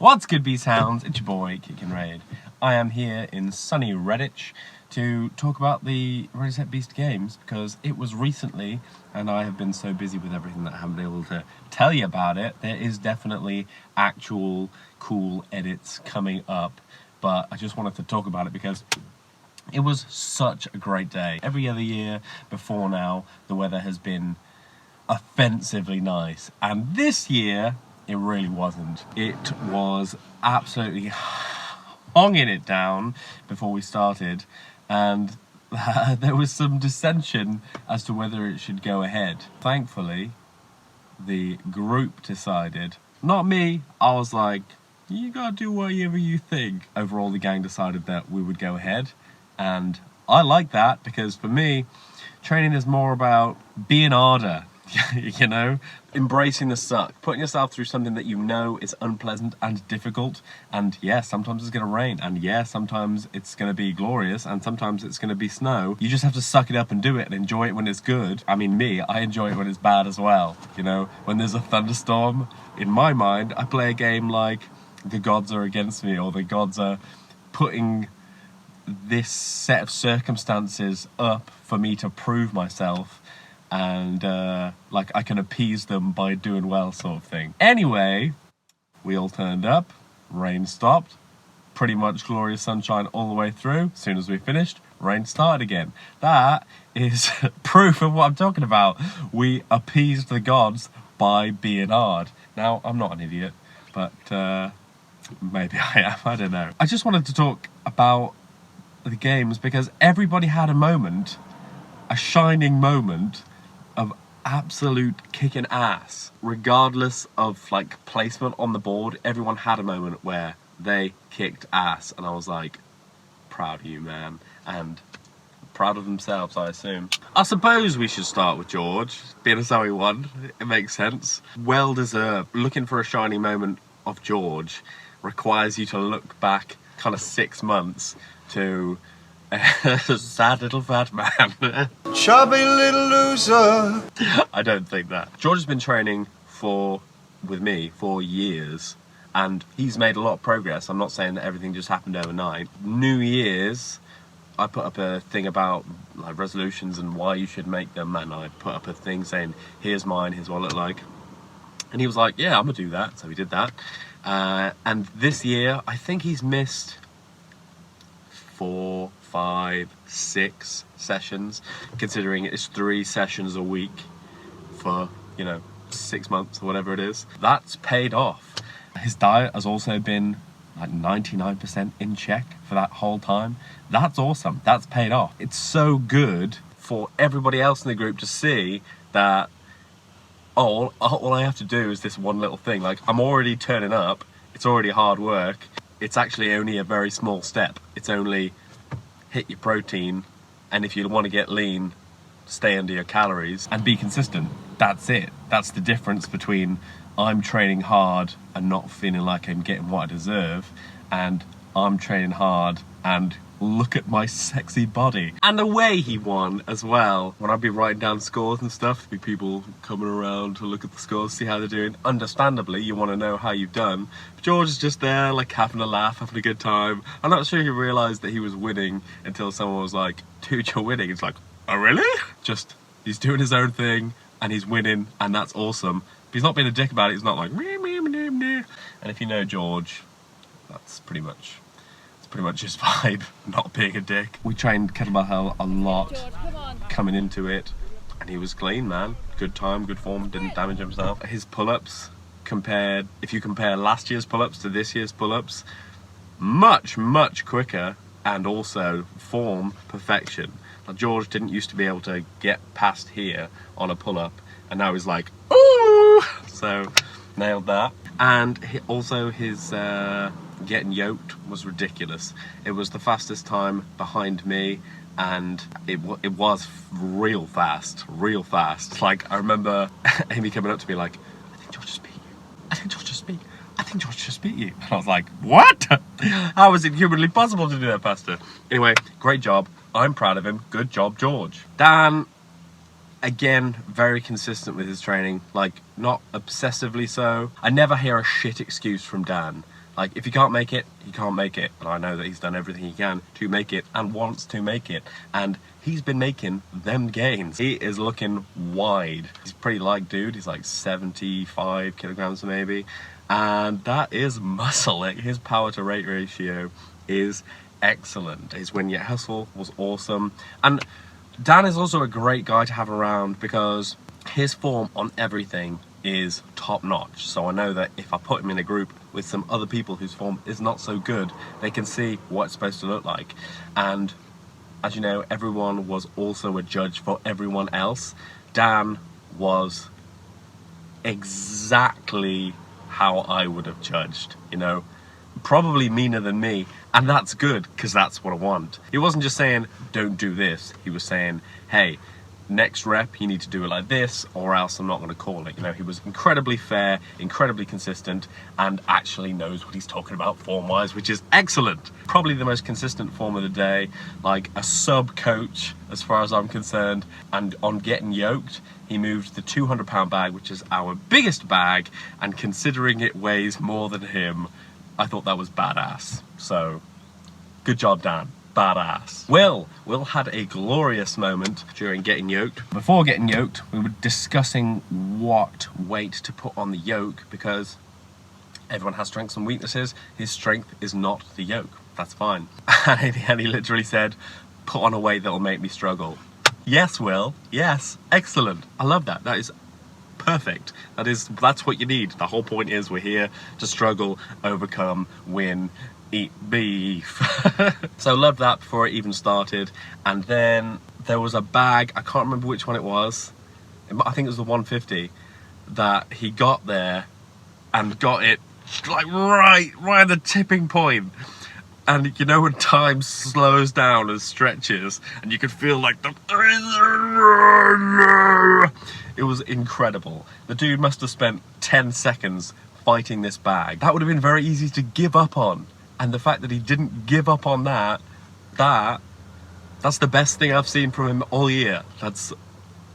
What's good, B-Sounds? It's your boy, Kick and Raid. I am here in sunny Redditch to talk about the Ready Set Beast games because it was recently, and I have been so busy with everything that I haven't been able to tell you about it. There is definitely actual cool edits coming up, but I just wanted to talk about it because it was such a great day. Every other year before now, the weather has been offensively nice, and this year it really wasn't. It was absolutely honging it down before we started, and there was some dissension as to whether it should go ahead. Thankfully, the group decided, not me. I was like, you gotta do whatever you think. Overall, the gang decided that we would go ahead, and I like that because for me, training is more about being harder. You know, embracing the suck, putting yourself through something that you know is unpleasant and difficult, and yeah, sometimes it's going to rain, and yeah, sometimes it's going to be glorious, and sometimes it's going to be snow. You just have to suck it up and do it and enjoy it when it's good. I mean, I enjoy it when it's bad as well. You know, when there's a thunderstorm, in my mind, I play a game like the gods are against me, or the gods are putting this set of circumstances up for me to prove myself, and like I can appease them by doing well, sort of thing. Anyway, we all turned up, rain stopped, pretty much glorious sunshine all the way through. As soon as we finished, rain started again. That is proof of what I'm talking about. We appeased the gods by being hard. Now, I'm not an idiot, but maybe I am, I don't know. I just wanted to talk about the games because everybody had a moment, a shining moment of absolute kicking ass. Regardless of like placement on the board, everyone had a moment where they kicked ass, and I was like, proud of you, man, and proud of themselves, I assume. I suppose we should start with George, being as how he won. It makes sense. Well deserved. Looking for a shining moment of George requires you to look back kind of 6 months to a sad little fat man. Chubby little loser. I don't think that. George has been training with me for years, and he's made a lot of progress. I'm not saying that everything just happened overnight. New Year's, I put up a thing about like resolutions and why you should make them, and I put up a thing saying, here's mine, here's what I look like. And he was like, yeah, I'm gonna do that. So he did that. And this year, I think he's missed 4, 5, 6 sessions, considering it's 3 sessions a week for, 6 months or whatever it is. That's paid off. His diet has also been like 99% in check for that whole time. That's awesome. That's paid off. It's so good for everybody else in the group to see that, all I have to do is this one little thing. Like, I'm already turning up. It's already hard work. It's actually only a very small step. It's only hit your protein, and if you want to get lean, stay under your calories and be consistent. That's it. That's the difference between I'm training hard and not feeling like I'm getting what I deserve, and I'm training hard and look at my sexy body. And the way he won as well. When I'd be writing down scores and stuff, there'd be people coming around to look at the scores, see how they're doing. Understandably, you want to know how you've done. But George is just there, like, having a laugh, having a good time. I'm not sure he realised that he was winning until someone was like, dude, you're winning. It's like, oh, really? Just, he's doing his own thing, and he's winning, and that's awesome. But he's not being a dick about it. He's not like, meh, meh, meh, meh. And if you know George, that's pretty much his vibe, not being a dick. We trained kettlebell hurl a lot coming into it, and he was clean, man. Good time, good form, didn't damage himself. His pull-ups, if you compare last year's pull-ups to this year's pull-ups, much, much quicker, and also form perfection. Now, George didn't used to be able to get past here on a pull-up, and now he's like, ooh! So, nailed that. And also his getting yoked was ridiculous. It was the fastest time behind me, and it was real fast. Like, I remember Amy coming up to me like, I think George just beat you. I think George just beat you. And I was like, what? How is it humanly possible to do that faster? Anyway, great job. I'm proud of him. Good job, George. Dan, again, very consistent with his training, like, not obsessively so. I never hear a shit excuse from Dan. Like, if you can't make it, you can't make it. And I know that he's done everything he can to make it and wants to make it. And he's been making them gains. He is looking wide. He's a pretty light dude. He's like 75 kilograms maybe. And that is muscle. Like, his power to weight ratio is excellent. His win yet hustle was awesome. And Dan is also a great guy to have around because his form on everything is top notch. So I know that if I put him in a group with some other people whose form is not so good, they can see what it's supposed to look like. And as you know, everyone was also a judge for everyone else. Dan was exactly how I would have judged, you know, probably meaner than me, and that's good because that's what I want. He wasn't just saying don't do this, he was saying, hey, next rep you need to do it like this or else I'm not going to call it. You know, he was incredibly fair, incredibly consistent, and actually knows what he's talking about form wise, which is excellent. Probably the most consistent form of the day, like a sub coach as far as I'm concerned. And on getting yoked, he moved the 200-pound bag, which is our biggest bag, and considering it weighs more than him, I thought that was badass. So good job, Dan. Badass. Will had a glorious moment during getting yoked. Before getting yoked, we were discussing what weight to put on the yoke because everyone has strengths and weaknesses. His strength is not the yoke. That's fine. And he literally said, put on a weight that'll make me struggle. Yes, Will. Yes. Excellent. I love that. That is perfect. That's what you need. The whole point is we're here to struggle, overcome, win, eat beef. So loved that before it even started. And then there was a bag, I can't remember which one it was, I think it was the 150, that he got there and got it like right at the tipping point. And you know when time slows down and stretches and you could feel like it was incredible. The dude must have spent 10 seconds fighting this bag. That would have been very easy to give up on. And the fact that he didn't give up on that's the best thing I've seen from him all year. That's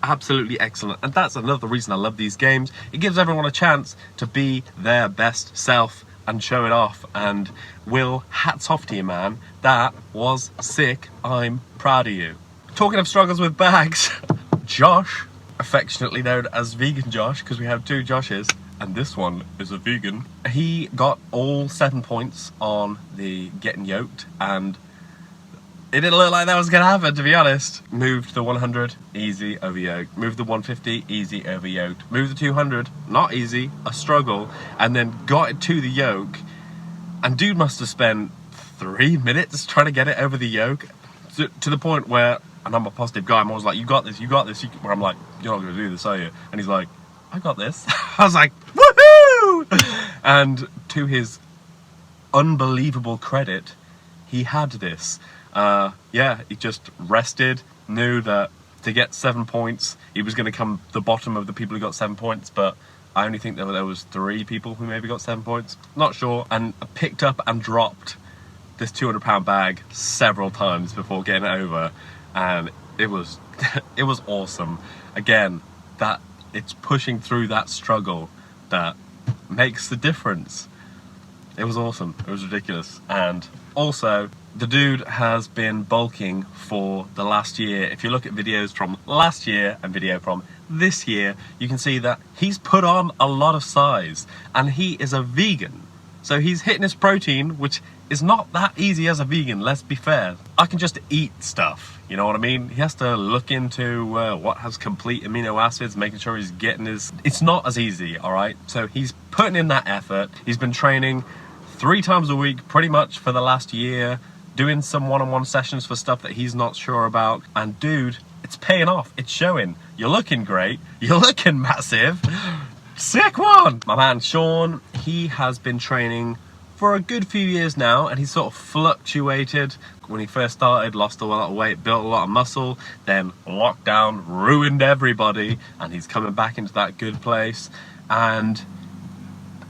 absolutely excellent. And that's another reason I love these games. It gives everyone a chance to be their best self and show it off. And Will, hats off to you, man. That was sick. I'm proud of you. Talking of struggles with bags, Josh, affectionately known as Vegan Josh, because we have two Joshes, and this one is a vegan. He got all 7 points on the getting yoked, and it didn't look like that was gonna happen, to be honest. Moved the 100, easy, over yoked. Moved the 150, easy, over yoked. Moved the 200, not easy, a struggle, and then got it to the yoke. And dude must have spent 3 minutes trying to get it over the yoke, to the point where, and I'm a positive guy, I'm always like, you got this, where I'm like, you're not gonna do this, are you? And he's like, I got this. I was like, woohoo! And to his unbelievable credit, he had this. Yeah, he just rested, knew that to get 7 points, he was going to come the bottom of the people who got 7 points, but I only think there was 3 people who maybe got 7 points. Not sure. And picked up and dropped this 200-pound bag several times before getting it over, and it was it was awesome. Again, that it's pushing through that struggle that makes the difference. It was awesome. It was ridiculous. And also, the dude has been bulking for the last year. If you look at videos from last year and video from this year, you can see that he's put on a lot of size, and he is a vegan. So he's hitting his protein, which is not that easy as a vegan, let's be fair. I can just eat stuff, you know what I mean? He has to look into what has complete amino acids, making sure he's getting his... It's not as easy, all right? So he's putting in that effort. He's been training 3 times a week pretty much for the last year, doing some one-on-one sessions for stuff that he's not sure about. And dude, it's paying off. It's showing. You're looking great. You're looking massive. Sick one! My man Sean, he has been training for a good few years now, and he's sort of fluctuated. When he first started, lost a lot of weight, built a lot of muscle, then lockdown ruined everybody, and he's coming back into that good place, and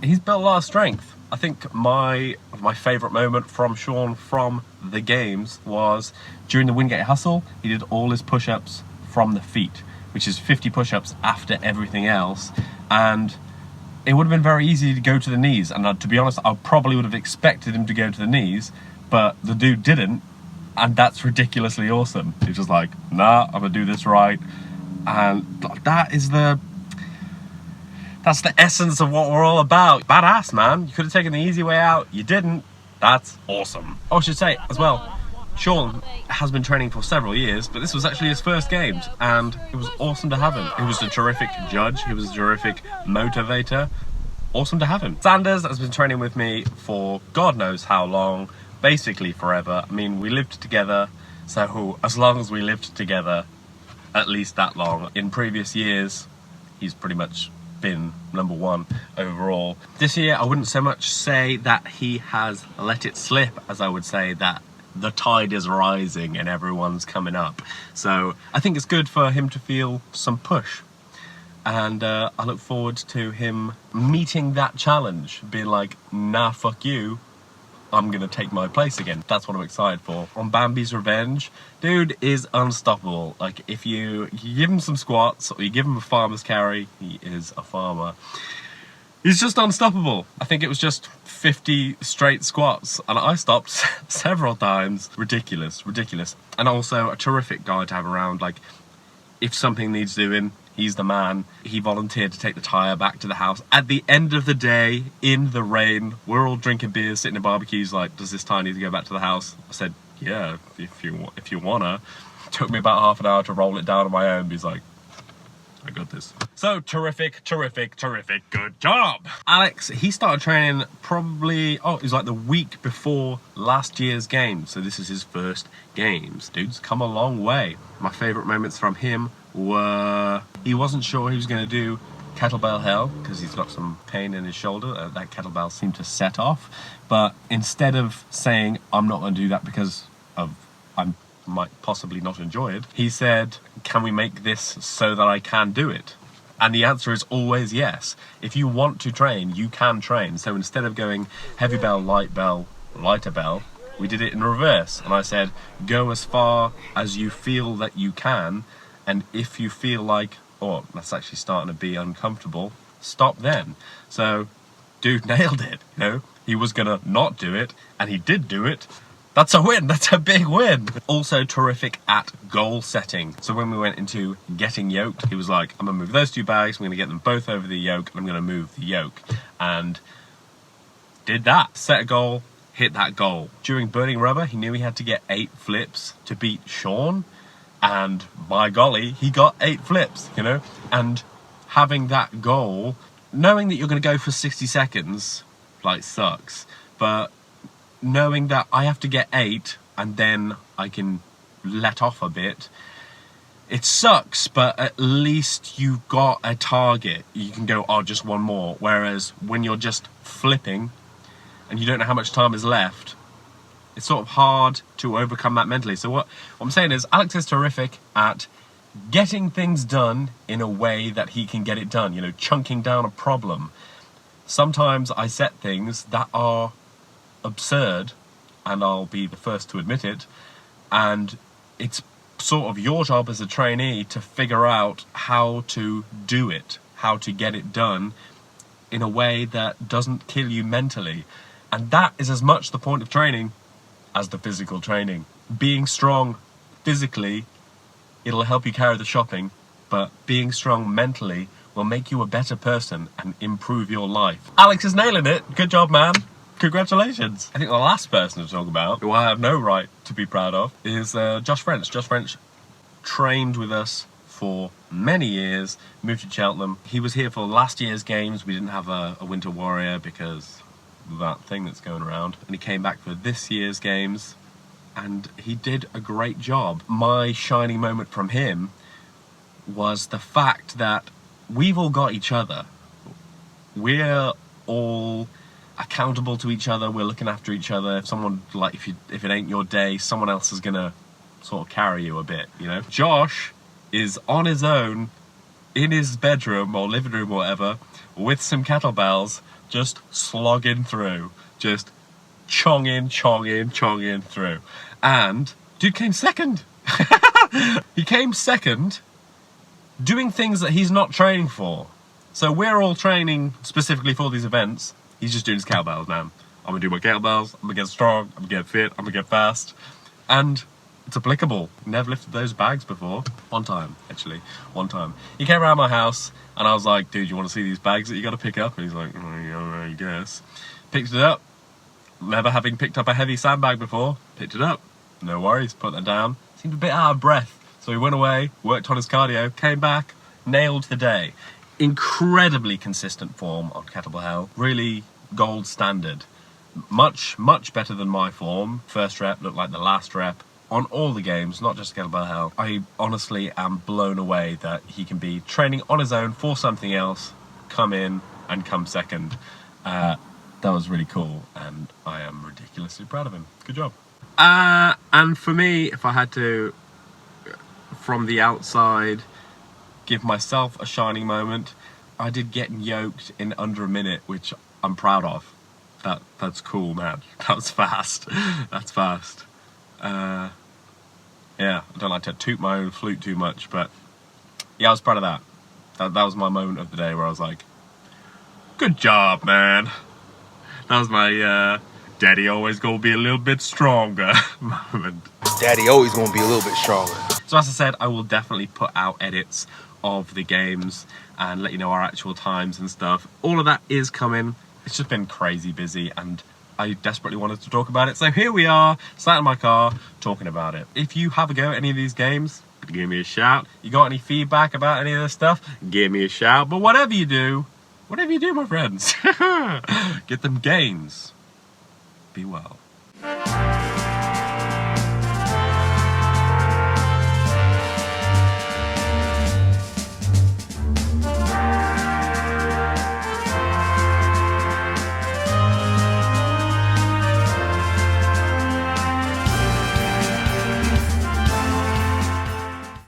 he's built a lot of strength. I think my favourite moment from Sean from the games was during the Wingate Hustle. He did all his push-ups from the feet, which is 50 push-ups after everything else, and it would have been very easy to go to the knees, and to be honest, I probably would have expected him to go to the knees, but the dude didn't, and that's ridiculously awesome. He's just like, nah, I'm gonna do this right, and that's the essence of what we're all about. Badass, man. You could have taken the easy way out, you didn't. That's awesome. Oh, I should say as well, Sean has been training for several years, but this was actually his first games, and it was awesome to have him. He was a terrific judge, he was a terrific motivator. Awesome to have him. Sanders has been training with me for God knows how long, basically forever. I mean, we lived together, so as long as we lived together, at least that long. In previous years, he's pretty much been number one overall. This year, I wouldn't so much say that he has let it slip as I would say that the tide is rising and everyone's coming up. So I think it's good for him to feel some push. And I look forward to him meeting that challenge, being like, nah, fuck you, I'm gonna take my place again. That's what I'm excited for. On Bambi's Revenge, dude is unstoppable. Like, if you give him some squats, or you give him a farmer's carry, he is a farmer. He's just unstoppable. I think it was just 50 straight squats, and I stopped several times. Ridiculous. And also a terrific guy to have around. Like, if something needs doing, he's the man. He volunteered to take the tyre back to the house. At the end of the day, in the rain, we're all drinking beers, sitting at barbecues, like, does this tyre need to go back to the house? I said, yeah, if you wanna. It took me about half an hour to roll it down on my own, but he's like, I got this. So, terrific, good job! Alex, he started training probably, it was like the week before last year's games, so this is his first games. Dude's come a long way. My favourite moments from him were, he wasn't sure he was going to do kettlebell hell because he's got some pain in his shoulder. That kettlebell seemed to set off, but instead of saying I'm not going to do that because of I might possibly not enjoy it, he said, can we make this so that I can do it? And the answer is always yes. If you want to train, you can train. So instead of going heavy bell, lighter bell, we did it in reverse. And I said, go as far as you feel that you can, and if you feel like, oh, that's actually starting to be uncomfortable, stop then. So, dude nailed it, you know? He was gonna not do it, and he did do it. That's a win, that's a big win. Also terrific at goal setting. So when we went into getting yoked, he was like, I'm gonna move those two bags, I'm gonna get them both over the yoke, and I'm gonna move the yoke. And did that. Set a goal, hit that goal. During burning rubber, he knew he had to get 8 flips to beat Sean. And by golly, he got 8 flips, you know? And having that goal, knowing that you're gonna go for 60 seconds, like, sucks. But knowing that I have to get 8 and then I can let off a bit, it sucks, but at least you've got a target. You can go, oh, just one more. Whereas when you're just flipping and you don't know how much time is left, it's sort of hard to overcome that mentally. So what I'm saying is, Alex is terrific at getting things done in a way that he can get it done, you know, chunking down a problem. Sometimes I set things that are absurd, and I'll be the first to admit it, and it's sort of your job as a trainee to figure out how to do it, how to get it done in a way that doesn't kill you mentally. And that is as much the point of training as the physical training. Being strong physically, it'll help you carry the shopping, but being strong mentally will make you a better person and improve your life. Alex is nailing it. Good job, man. Congratulations. I think the last person to talk about, who I have no right to be proud of, is Josh French. Josh French trained with us for many years, moved to Cheltenham. He was here for last year's games. We didn't have a Winter Warrior because of that thing that's going around. And he came back for this year's games, and he did a great job. My shining moment from him was the fact that we've all got each other. We're all accountable to each other, we're looking after each other. If someone, like, if it ain't your day, someone else is gonna sort of carry you a bit, you know? Josh is on his own in his bedroom or living room or whatever with some kettlebells, just slogging through, just chonging through. And dude came second. He came second doing things that he's not training for. So we're all training specifically for these events. He's just doing his kettlebells, man. I'm gonna do my kettlebells, I'm gonna get strong, I'm gonna get fit, I'm gonna get fast. And it's applicable. Never lifted those bags before. One time. He came around my house and I was like, dude, you wanna see these bags that you gotta pick up? And he's like, oh, yeah, I guess. Picked it up. Never having picked up a heavy sandbag before. Picked it up. No worries, put that down. Seemed a bit out of breath. So he went away, worked on his cardio, came back, nailed the day. Incredibly consistent form on kettlebell hell. Really gold standard. Much, much better than my form. First rep looked like the last rep on all the games, not just kettlebell hell. I honestly am blown away that he can be training on his own for something else, come in and come second. That was really cool, and I am ridiculously proud of him. Good job. And for me, if I had to, from the outside, give myself a shining moment, I did get yoked in under a minute, which I'm proud of. That's cool, man. That was fast. That's fast. Yeah, I don't like to toot my own flute too much, but yeah, I was proud of that. That was my moment of the day where I was like, good job, man. That was my daddy always gonna be a little bit stronger moment. Daddy always gonna be a little bit stronger. So as I said, I will definitely put out edits of the games and let you know our actual times and stuff. All of that is coming. It's just been crazy busy and I desperately wanted to talk about it. So here we are, sat in my car, talking about it. If you have a go at any of these games, give me a shout. You got any feedback about any of this stuff? Give me a shout. But whatever you do, my friends, get them gains. Be well.